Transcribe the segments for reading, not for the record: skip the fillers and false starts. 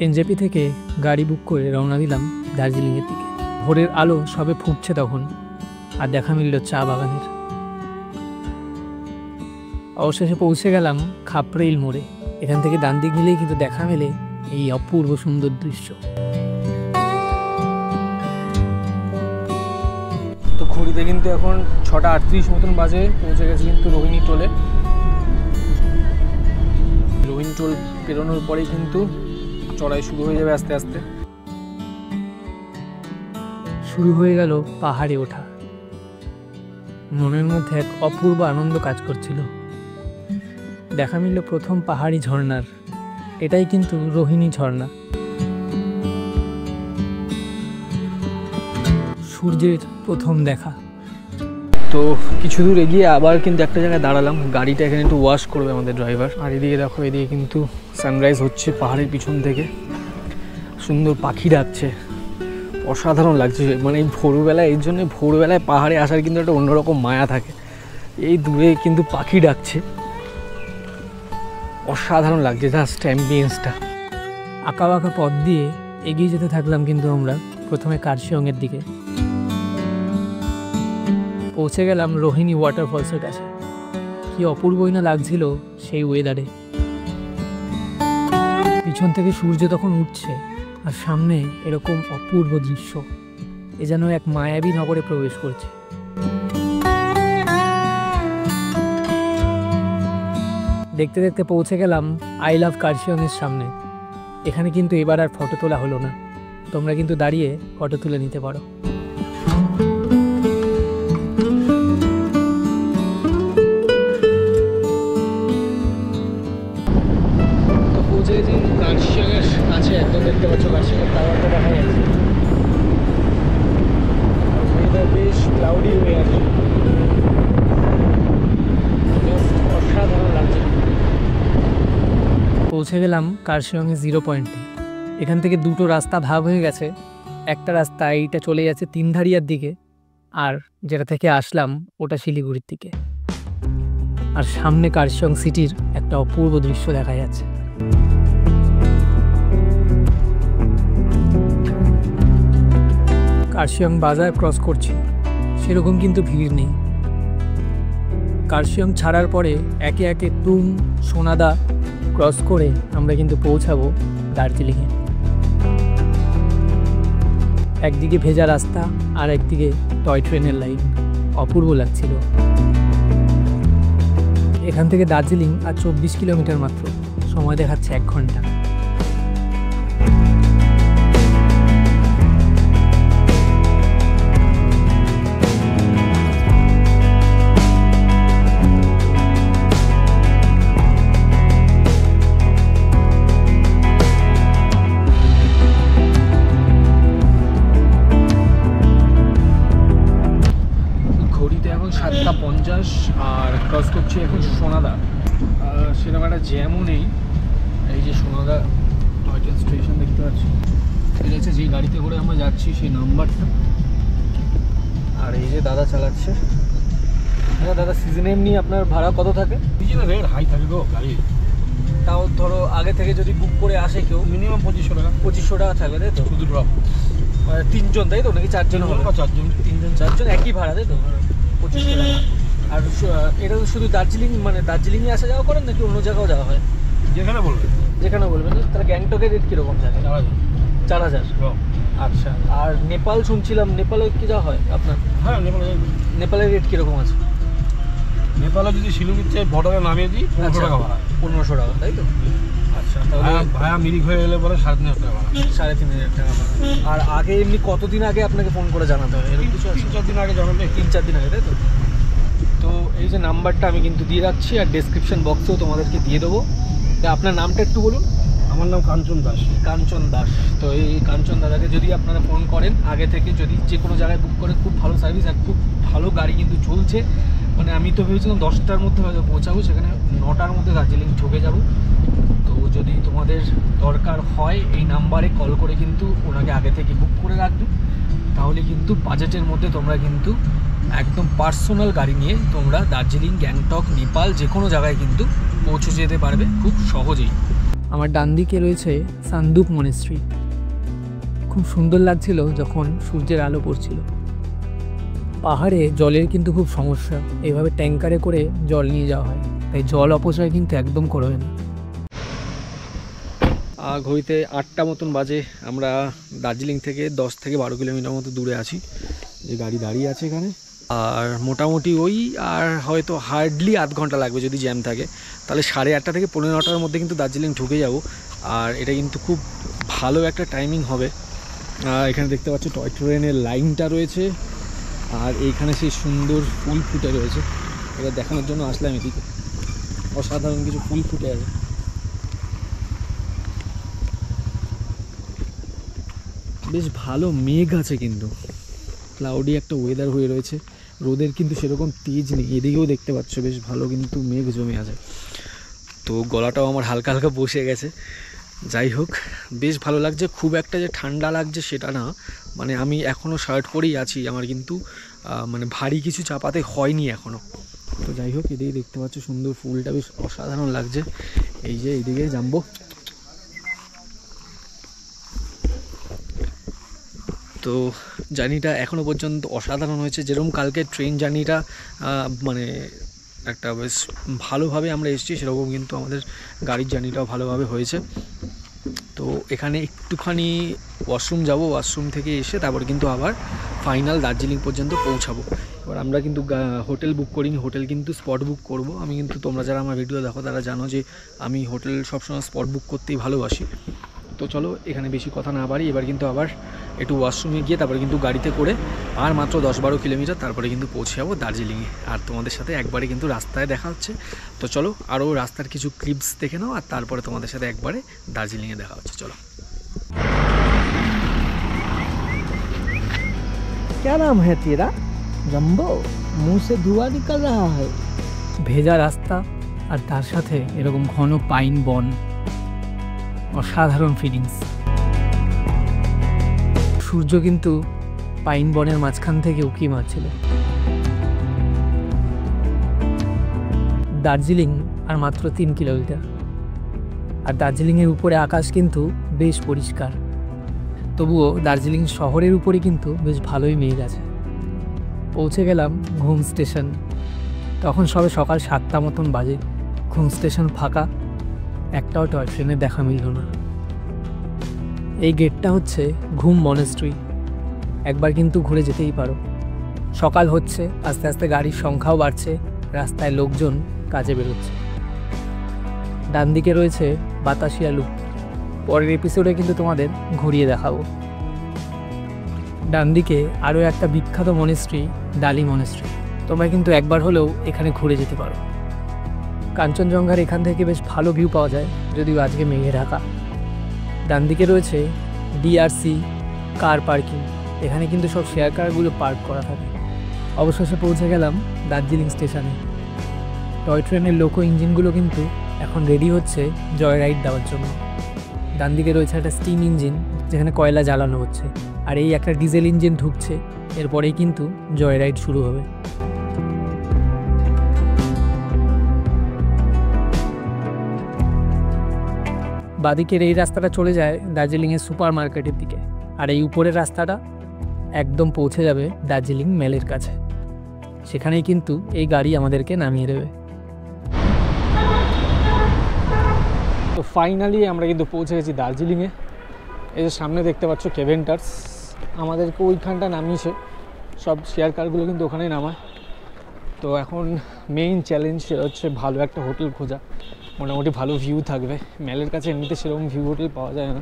NJP থেকে গাড়ি বুক করে রওনা দিলাম দার্জিলিংয়ের দিকে। ভোরের আলো সবে ফুটছে তখন, আর দেখা মিলল চা বাগানের। অবশেষে পৌঁছে গেলাম খাপড়েইল মোড়ে। এখান থেকে ডান দিক নিলেই কিন্তু দেখা মেলে এই অপূর্ব সুন্দর দৃশ্য। তো ঘড়িতে কিন্তু এখন 6:38 মতন বাজে। পৌঁছে গেছি কিন্তু রোহিণী টোলে। রোহিণী টোল পেরোনোর পরেই কিন্তু চড়াই শুরু হয়ে যাবে আস্তে আস্তে। শুরু হয়ে গেল পাহাড়ে ওঠা। মনের মধ্যে এক অপূর্ব আনন্দ কাজ করছিল। দেখা মিলল প্রথম পাহাড়ি ঝর্ণার। এটাই কিন্তু রোহিণী ঝর্ণা। সূর্যের প্রথম দেখা। তো কিছু দূর এগিয়ে আবার কিন্তু একটা জায়গায় দাঁড়ালাম। গাড়িটা এখানে একটু ওয়াশ করবে আমাদের ড্রাইভার। আর এদিকে দেখো, এদিকে কিন্তু সানরাইজ হচ্ছে পাহাড়ের পিছন থেকে। সুন্দর পাখি ডাকছে, অসাধারণ লাগছে। মানে এই ভোরবেলায়, এই জন্য ভোরবেলায় পাহাড়ে আসার কিন্তু একটা অন্যরকম মায়া থাকে। এই দূরে কিন্তু পাখি ডাকছে, অসাধারণ লাগছে জাস্ট অ্যাম্বিয়েন্সটা। আঁকা বাঁকা পথ দিয়ে এগিয়ে যেতে থাকলাম কিন্তু আমরা প্রথমে কার্শিয়ংয়ের দিকে। পৌঁছে গেলাম রোহিণী ওয়াটারফলসের কাছে। কি অপূর্বই না লাগছিল সেই ওয়েদারে। পিছন থেকে সূর্য তখন উঠছে, আর সামনে এরকম অপূর্ব দৃশ্য। এ যেন এক মায়াবী নগরে প্রবেশ করছে। দেখতে দেখতে পৌঁছে গেলাম আই লাভ কার্শিয়ংয়ের সামনে। এখানে কিন্তু এবার আর ফটো তোলা হলো না। তোমরা কিন্তু দাঁড়িয়ে ফটো তুলে নিতে পারো। পৌঁছে গেছি কার্শিয়ংয়ের কাছে। একদম দেখতে পাচ্ছ কার্শিয়ংয়ের টাওয়ারটা দেখা যাচ্ছে। ওয়েদার বেশ ক্লাউডি হয়ে আছে, অসাধারণ লাগছে। পৌঁছে গেলাম কার্শিয়ংয়ের 0 পয়েন্টে। এখান থেকে দুটো রাস্তা ভাগ হয়ে গেছে। একটা রাস্তা এইটা চলে যাচ্ছে তিনধারিয়ার দিকে, আর যেটা থেকে আসলাম ওটা শিলিগুড়ির দিকে। আর সামনে কার্শিয়ং সিটির একটা অপূর্ব দৃশ্য দেখা যাচ্ছে। কার্শিয়ং বাজার ক্রস করছি, সেরকম কিন্তু ভিড় নেই। কার্শিয়ং ছাড়ার পরে একে একে তুং, সোনাদা ক্রস করে আমরা কিন্তু পৌঁছাবো দার্জিলিংয়ে। একদিকে ভেজা রাস্তা, আর একদিকে টয় ট্রেনের লাইন। অপূর্ব লাগছিল। এখান থেকে দার্জিলিং আর 24 কিলোমিটার মাত্র। সময় দেখাচ্ছে 1 ঘন্টা। আর ক্রস করছি এখন সোনাদা। সেরকম একটা জ্যামও নেই। এই যে সোনাদা টয় ট্রেন স্টেশন দেখতে পাচ্ছি। এটা হচ্ছে যে গাড়িতে করে আমরা যাচ্ছি সেই নাম্বারটা। আর এই যে দাদা চালাচ্ছে। হ্যাঁ দাদা, সিজনে এমনি আপনার ভাড়া কত থাকে? সিজনে রেট হাই থাকে গো গাড়ি। তাও ধরো আগে থেকে যদি বুক করে আসে কেউ, মিনিমাম 2500 টাকা। 2500 টাকা থাকবে, তাই তো? শুধু ড্রপ। 3 জন তাই তো, নাকি 4 জন? 3 জন 4 জন একই ভাড়া, তাই তো? 2500 টাকা। আর এটা তো শুধু দার্জিলিং, মানে দার্জিলিংয়ে আসা যাওয়া করেন নাকি অন্য জায়গাও যাওয়া হয়? যেখানে বলবেন। যেখানে বলবেন। তাহলে গ্যাংটকের রেট কীরকম থাকে? 4000। আচ্ছা। আর নেপাল শুনছিলাম, নেপালে কি যাওয়া হয় আপনার? হ্যাঁ, নেপালের রেট কীরকম আছে? নেপালে যদি শিলিগুড়িতে বর্ডারে নামিয়ে দিই 1500 টাকা ভাড়া। 1500 টাকা, তাই তো? আচ্ছা। তাহলে ভায়া মিরিক হয়ে এলে বলে 3500 টাকা ভাড়া। 3500 টাকা ভাড়া। আর আগে এমনি কতদিন আগে আপনাকে ফোন করে জানাতে হয়? এরকম কিছু 3-4 দিন আগে জানাতে। 3-4 দিন আগে, তাই তো? তো এই যে নাম্বারটা আমি কিন্তু দিয়ে রাখছি, আর ডেসক্রিপশন বক্সেও তোমাদেরকে দিয়ে দেবো। তা আপনার নামটা একটু বলুন। আমার নাম কাঞ্চন দাস। কাঞ্চন দাস। তো এই কাঞ্চন দাদাকে যদি আপনারা ফোন করেন আগে থেকে, যদি যে কোনো জায়গায় বুক করে, খুব ভালো সার্ভিস আর খুব ভালো গাড়ি কিন্তু চলছে। মানে আমি তো ভেবেছিলাম 10টার মধ্যে হয়তো পৌঁছাবো, সেখানে 9টার মধ্যে দার্জিলিং ঢুকে যাব। তো যদি তোমাদের দরকার হয় এই নাম্বারে কল করে কিন্তু ওনাকে আগে থেকে বুক করে রাখবে। তাহলে কিন্তু বাজেটের মধ্যে তোমরা কিন্তু একদম পার্সোনাল গাড়ি নিয়ে তোমরা দার্জিলিং, গ্যাংটক, নেপাল যে কোনো জায়গায় কিন্তু পৌঁছে যেতে পারবে খুব সহজেই। আমার ডান দিকে রয়েছে সান্দুক মনেস্ট্রি। খুব সুন্দর লাগছিল যখন সূর্যের আলো পড়ছিল। পাহাড়ে জলের কিন্তু খুব সমস্যা, এইভাবে ট্যাঙ্কারে করে জল নিয়ে যাওয়া হয়, তাই জল অপচয় কিন্তু একদম করবে না। ঘড়িতে 8টা মতন বাজে। আমরা দার্জিলিং থেকে 10 থেকে 12 কিলোমিটার মতো দূরে আছি, যে গাড়ি দাঁড়িয়ে আছে এখানে। আর মোটামুটি ওই আর হয়তো হার্ডলি আধ ঘন্টা লাগবে যদি জ্যাম থাকে, তাহলে 8:30 থেকে 9:15টার মধ্যে কিন্তু দার্জিলিং ঢুকে যাব। আর এটা কিন্তু খুব ভালো একটা টাইমিং হবে। এখানে দেখতে পাচ্ছ টয় ট্রেনের লাইনটা রয়েছে, আর এইখানে সেই সুন্দর ফুল ফুটে রয়েছে। এটা দেখানোর জন্য আসলাম এদিকে, অসাধারণ কিছু ফুল ফুটে আছে। বেশ ভালো মেঘ আছে, কিন্তু ক্লাউডি একটা ওয়েদার হয়ে রয়েছে, রোদের কিন্তু সেরকম তেজ নেই। এদিকেও দেখতে পাচ্ছ বেশ ভালো কিন্তু মেঘ জমে আছে। তো গলাটাও আমার হালকা হালকা বসে গেছে। যাই হোক, বেশ ভালো লাগছে। খুব একটা যে ঠান্ডা লাগছে সেটা না, মানে আমি এখনও শার্ট পরেই আছি, আমার কিন্তু মানে ভারী কিছু চাপাতে হয়নি এখনও। তো যাই হোক, এদিকে দেখতে পাচ্ছ সুন্দর ফুলটা বেশ অসাধারণ লাগছে। এই যে এইদিকে জাম্বো, তো জার্নিটা এখনও পর্যন্ত অসাধারণ হয়েছে। যেরকম কালকে ট্রেন জার্নিটা মানে একটা বেশ ভালোভাবে আমরা এসেছি, সেরকম কিন্তু আমাদের গাড়ির জার্নিটাও ভালোভাবে হয়েছে। তো এখানে একটুখানি ওয়াশরুম যাব, ওয়াশরুম থেকে এসে তারপর কিন্তু আবার ফাইনাল দার্জিলিং পর্যন্ত পৌঁছাবো। এবার আমরা কিন্তু হোটেল বুক করিনি, হোটেল কিন্তু স্পট বুক করব। আমি কিন্তু, তোমরা যারা আমার ভিডিও দেখো তারা জানো যে আমি হোটেল সবসময় স্পট বুক করতেই ভালোবাসি। তো চলো এখানে বেশি কথা না বাড়ি, এবার কিন্তু আবার একটু ওয়াশরুমে গিয়ে তারপরে কিন্তু গাড়িতে করে আর মাত্র 10-12 কিলোমিটার তারপরে কিন্তু পৌঁছে যাবো দার্জিলিংয়ে। আর তোমাদের সাথে একবারে কিন্তু রাস্তায় দেখা হচ্ছে। তো চলো আরও রাস্তার কিছু ক্লিপস দেখে নাও, আর তারপরে তোমাদের সাথে একবারে দার্জিলিংয়ে দেখা হচ্ছে। চলো। क्या नाम है तेरा? जम्बो, मुंह से धुआं निकल रहा है। ভেজা রাস্তা আর তার সাথে এরকম ঘন পাইন বন, অসাধারণ ফিলিংস। সূর্য কিন্তু পাইন বনের মাঝখান থেকে উঁকি মারছিল। দার্জিলিং আর মাত্র 3 কিলোমিটার, আর দার্জিলিংয়ের উপরে আকাশ কিন্তু বেশ পরিষ্কার। তবুও দার্জিলিং শহরের উপরে কিন্তু বেশ ভালোই মেঘ আছে। পৌঁছে গেলাম ঘুম স্টেশন। তখন সবে সকাল 7টা মতন বাজে। ঘুম স্টেশন ফাঁকা, একটাও টয় ট্রেনে দেখা মিলল না। এই গেটটা হচ্ছে ঘুম মনেস্ট্রি, একবার কিন্তু ঘুরে যেতেই পারো। সকাল হচ্ছে, আস্তে আস্তে গাড়ির সংখ্যাও বাড়ছে, রাস্তায় লোকজন কাজে বেরোচ্ছে। ডান দিকে রয়েছে বাতাসিয়া লুপ, পরের এপিসোডে কিন্তু তোমাদের ঘুরিয়ে দেখাবো। ডান দিকে আরও একটা বিখ্যাত মনেস্ট্রি, ডালি মনেস্ট্রি, তোমরা কিন্তু একবার হলেও এখানে ঘুরে যেতে পারো। কাঞ্চনজঙ্ঘার এখান থেকে বেশ ভালো ভিউ পাওয়া যায়, যদিও আজকে মেঘে ঢাকা। ডান দিকে রয়েছে ডিআরসি কার পার্কিং, এখানে কিন্তু সব শেয়ার কারগুলো পার্ক করা থাকে। অবশেষে পৌঁছে গেলাম দার্জিলিং স্টেশনে। টয় ট্রেনের লোকো ইঞ্জিনগুলো কিন্তু এখন রেডি হচ্ছে জয় রাইড দেওয়ার জন্য। ডান দিকে রয়েছে একটা স্টিম ইঞ্জিন, যেখানে কয়লা জ্বালানো হচ্ছে, আর এই একটা ডিজেল ইঞ্জিন ঢুকছে। এরপরেই কিন্তু জয় রাইড শুরু হবে। বাদিকের এই রাস্তাটা চলে যায় দার্জিলিংয়ের সুপার মার্কেটের দিকে, আর এই উপরের রাস্তাটা একদম পৌঁছে যাবে দার্জিলিং মেলের কাছে। সেখানেই কিন্তু এই গাড়ি আমাদেরকে নামিয়ে দেবে। তো ফাইনালি আমরা কিন্তু পৌঁছে গেছি দার্জিলিংয়ে। এই যে সামনে দেখতে পাচ্ছ কেভেন্টার্স, আমাদেরকে ওইখানটা নামিয়েছে। সব শেয়ার কারগুলো কিন্তু ওখানেই নামায়। তো এখন মেইন চ্যালেঞ্জ হচ্ছে ভালো একটা হোটেল খোঁজা, মোটামুটি ভালো ভিউ থাকবে। মেলের কাছে এমনিতে সেরকম ভিউ হোটেল পাওয়া যায় না।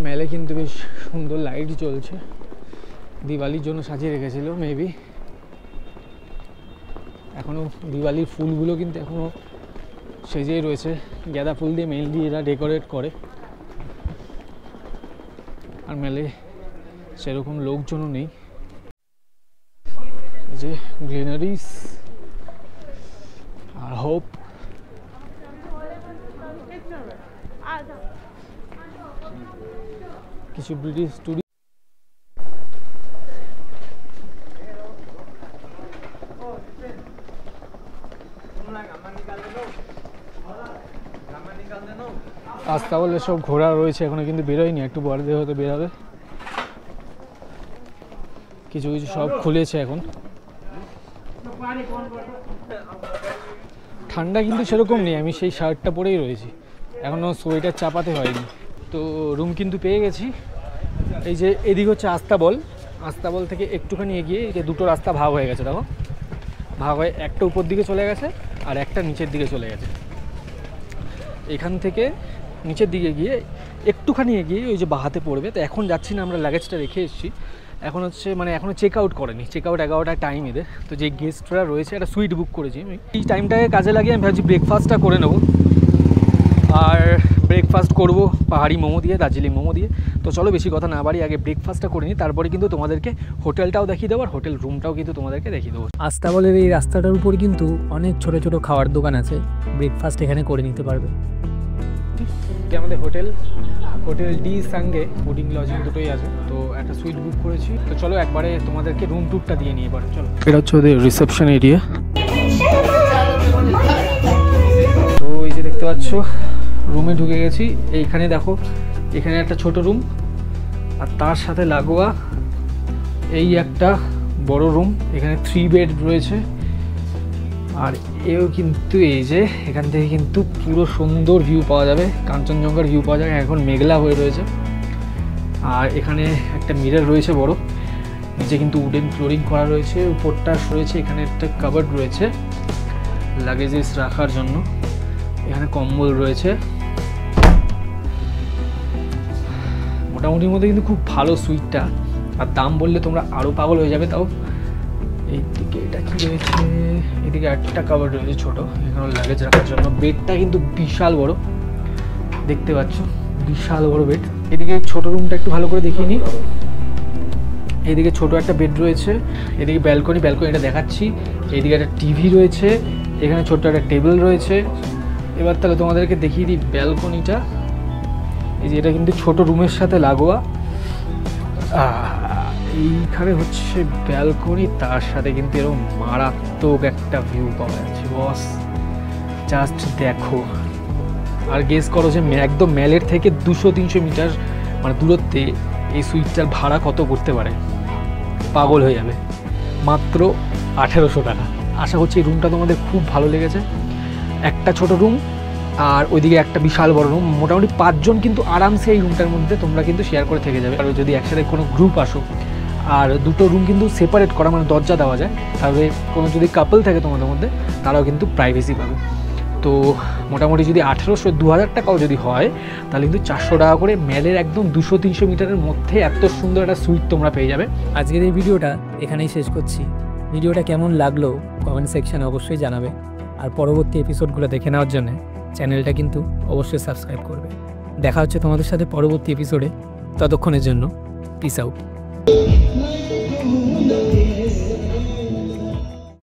মেলে কিন্তু বেশ সুন্দর লাইট জ্বলছে, দিওয়ালির জন্য সাজিয়ে রেখেছিল মেবি। এখনও দিওয়ালির ফুলগুলো কিন্তু এখনও সেজেই রয়েছে, গাঁদা ফুল দিয়ে মেইনলি এরা ডেকোরেট করে। আর মেলে সেরকম লোকজনও নেই। যে গ্রিনারিস আর হোপ, কিছু ব্রিটিশ টুরিস্ট। আস্তাবল সব ঘোরা রয়েছে, এখনো কিন্তু বেরোয়নি, একটু বড় দিয়ে হয়তো বেরোবে। কিছু কিছু সব খুলেছে এখন। ঠান্ডা কিন্তু সেরকম নেই, আমি সেই শার্টটা পরেই রয়েছি, এখনও সোয়েটার চাপাতে হয়নি। তো রুম কিন্তু পেয়ে গেছি। এই যে এদিকে হচ্ছে আস্তাবল, আস্তাবল থেকে একটুখানি এগিয়ে এই যে দুটো রাস্তা ভাগ হয়ে গেছে, দেখো ভাগ হয়ে একটা উপর দিকে চলে গেছে আর একটা নিচের দিকে চলে গেছে। এখান থেকে নিচের দিকে গিয়ে একটুখানি এগিয়ে ওই যে বাহাতে পড়বে। তো এখন যাচ্ছি না, আমরা লাগেজটা রেখে এসেছি। এখন হচ্ছে মানে এখনও চেক আউট করেনি, চেক আউট 11টার টাইম এদের। তো যে গেস্টরা রয়েছে একটা সুইট বুক করেছি আমি, এই টাইমটাকে কাজে লাগিয়ে আমি ভাবছি ব্রেকফাস্টটা করে নেবো। আর ব্রেকফাস্ট করব পাহাড়ি মোমো দিয়ে, দার্জিলিং মোমো দিয়ে। তো চলো বেশি কথা না বাড়ি, আগে ব্রেকফাস্টটা করে নিই, তারপরে কিন্তু তোমাদেরকে হোটেলটাও দেখিয়ে দেবো আর হোটেল রুমটাও কিন্তু তোমাদেরকে দেখিয়ে দেবো। আস্তাবলের এই রাস্তাটার উপর কিন্তু অনেক ছোট ছোট খাওয়ার দোকান আছে, ব্রেকফাস্ট এখানে করে নিতে পারবে। আমাদের hotel D Sange fooding lodging দুটোই আছে। তো একটা সুইট বুক করেছি। তো চলো একবারে তোমাদেরকে রুম ট্যুরটা দিয়ে নিই এবার। চলো, এটা হচ্ছে ওদের রিসেপশন এরিয়া। তো এই যে দেখতে পাচ্ছ রুমে ঢুকে গেছি। এইখানে দেখো, এখানে একটা ছোট রুম আর তার সাথে লাগোয়া এই একটা বড় রুম। এখানে 3 বেড রয়েছে। আর এও কিন্তু এই যে এখান থেকে কিন্তু পুরো সুন্দর ভিউ পাওয়া যাবে, কাঞ্চনজঙ্ঘার ভিউ পাওয়া যাবে। এখন মেঘলা হয়ে রয়েছে। আর এখানে একটা মিরর রয়েছে বড়, নিচে কিন্তু উডেন ফ্লোরিং করা রয়েছে, উপরটা রয়েছে। এখানে একটা কাবার্ড রয়েছে লাগেজেস রাখার জন্য। এখানে কম্বল রয়েছে। মোটামুটির মধ্যে কিন্তু খুব ভালো সুইটটা। আর দাম বললে তোমরা আরও পাগল হয়ে যাবে। তাও এইদিকে এটা কি রয়েছে, এদিকে একটা কাভার রয়েছে ছোট, এখানে লাগেজ রাখার জন্য। বেডটা কিন্তু বিশাল বড়, দেখতে পাচ্ছ বিশাল বড় বেড। এদিকে ছোট রুমটা একটু ভালো করে দেখিয়ে নিই। এদিকে ছোট একটা বেড রয়েছে, এদিকে ব্যালকনিটা দেখাচ্ছি। এদিকে একটা টিভি রয়েছে, এখানে ছোট্ট একটা টেবিল রয়েছে। এবার তাহলে তোমাদেরকে দেখিয়ে দিই ব্যালকনিটা। এই যে এটা কিন্তু ছোট রুমের সাথে লাগোয়া। এইখানে হচ্ছে ব্যালকনি, তার সাথে কিন্তু এরকম মারাত্মক একটা ভিউ পাওয়া যাচ্ছে বস, জাস্ট দেখো। আর গেস করো যে একদম ম্যালের থেকে 200-300 মিটার মানে দূরত্বে এই সুইটটার ভাড়া কত করতে পারে, পাগল হয়ে যাবে। মাত্র 1800 টাকা। আশা করছি এই রুমটা তোমাদের খুব ভালো লেগেছে। একটা ছোট রুম আর ওইদিকে একটা বিশাল বড় রুম। মোটামুটি 5 জন কিন্তু আরামসে এই রুমটার মধ্যে তোমরা কিন্তু শেয়ার করে থেকে যাবে। আর যদি একসাথে কোনো গ্রুপ আসো, আর দুটো রুম কিন্তু সেপারেট করা, মানে দরজা দেওয়া যায়, তাহলে কোনো যদি কাপল থাকে তোমাদের মধ্যে তারাও কিন্তু প্রাইভেসি পাবে। তো মোটামুটি যদি 1800-2000 টাকাও যদি হয়, তাহলে কিন্তু 400 টাকা করে ম্যালের একদম 200-300 মিটারের মধ্যে এত সুন্দর একটা সুইট তোমরা পেয়ে যাবে। আজকের এই ভিডিওটা এখানেই শেষ করছি। ভিডিওটা কেমন লাগলো কমেন্ট সেকশানে অবশ্যই জানাবে। আর পরবর্তী এপিসোডগুলো দেখে নেওয়ার জন্য চ্যানেলটা কিন্তু অবশ্যই সাবস্ক্রাইব করবে। দেখা হচ্ছে তোমাদের সাথে পরবর্তী এপিসোডে। ততক্ষণের জন্য পিস আউট।